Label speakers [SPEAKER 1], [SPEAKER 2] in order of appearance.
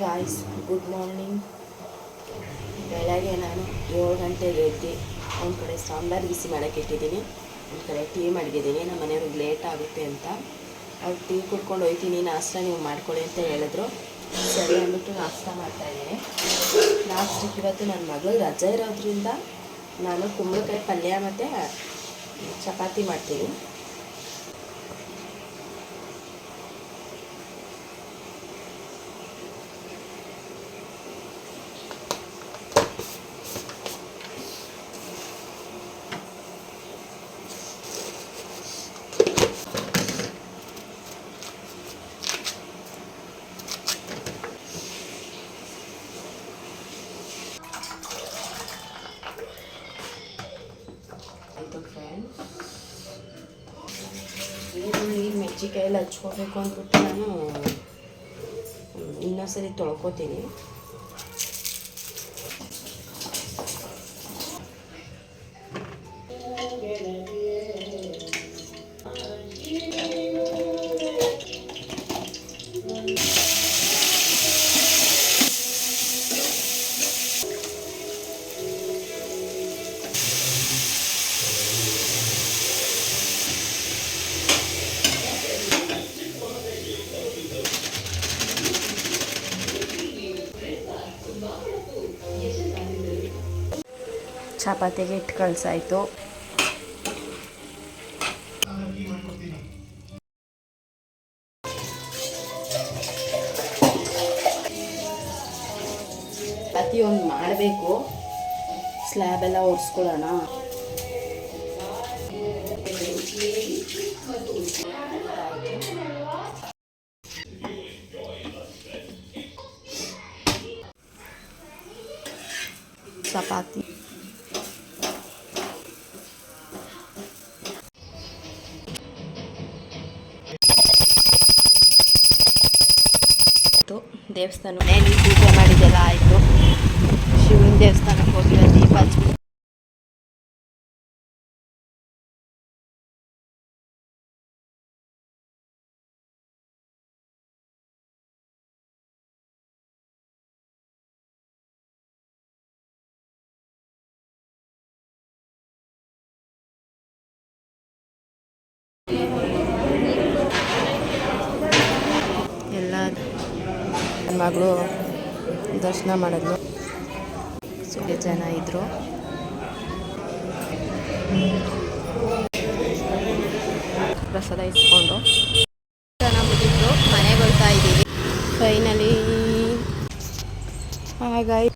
[SPEAKER 1] Guys, good morning. ಬೆಳಗ್ಗೆ ನಾನು 7 ಗಂಟೆಗೆ ಎದ್ದು ಒಂದು ಕಡೆ ಸಾಂಬಾರು ಬಿಸಿ ಮಾಡೋಕ್ಕೆ ಇಟ್ಟಿದ್ದೀನಿ, ಒಂದು ಕಡೆ ಟೀ ಮಡಗಿದ್ದೀನಿ. ನಮ್ಮ ಮನೆಯವ್ರಿಗೆ ಲೇಟ್ ಆಗುತ್ತೆ ಅಂತ ಅವ್ರು ಟೀ ಕುಡ್ಕೊಂಡು ಹೋಗ್ತೀನಿ, ನಾಷ್ಟ ನೀವು ಮಾಡ್ಕೊಳ್ಳಿ ಅಂತ ಹೇಳಿದ್ರು. ಸರಿ ಅಂದ್ಬಿಟ್ಟು ನಾಷ್ಟ ಮಾಡ್ತಾಯಿದ್ದೀನಿ. ಲಾಸ್ಟಿಗೆ ಇವತ್ತು ನನ್ನ ಮಗಳು ರಜೆ ಇರೋದ್ರಿಂದ ನಾನು ಕುಂಬಳಕಾಯಿ ಪಲ್ಯ ಮತ್ತು ಚಪಾತಿ ಮಾಡ್ತೀನಿ. ಈರುಳ್ಳಿ ಮೆಣಸಿನ್ಕಾಯೆಲ್ಲ ಹಚ್ಕೋಬೇಕು ಅಂದ್ಬಿಟ್ಟು ನಾನು ಇನ್ನೊಂದ್ಸರಿ ತೊಳ್ಕೊತೀನಿ. ಚಪಾತಿಗೆ ಇಟ್ಟು ಕಳ್ಸಾಯಿತು. ಚಪಾತಿ ಒಂದು ಮಾಡಬೇಕು, ಸ್ಲ್ಯಾಬೆಲ್ಲ ಒರೆಸ್ಕೊಳ್ಳೋಣ. ಚಪಾತಿ ದೇವಸ್ಥಾನ ಮನೆಯಲ್ಲಿ ಪೂಜೆ ಮಾಡಿದ್ದೆಲ್ಲ ಆಯಿತು. ಶಿವನ ದೇವಸ್ಥಾನಕ್ಕೆ ಹೋಗಿ ದೀಪ ಹಚ್ಬಿಟ್ಟು ಎಲ್ಲ ನನ್ನ ಮಗಳು ದರ್ಶನ ಮಾಡಿದ್ಲು. ಸುಳ್ಳು ಜನ ಇದ್ದರು. ಪ್ರಸಾದ ಇಸ್ಕೊಂಡು ಜನ ಮುಗಿದ್ರು, ಮನೆಗೆ ಬರ್ತಾ ಇದ್ದೀವಿ ಫೈನಲಿ. ಹಾಗಾಗಿ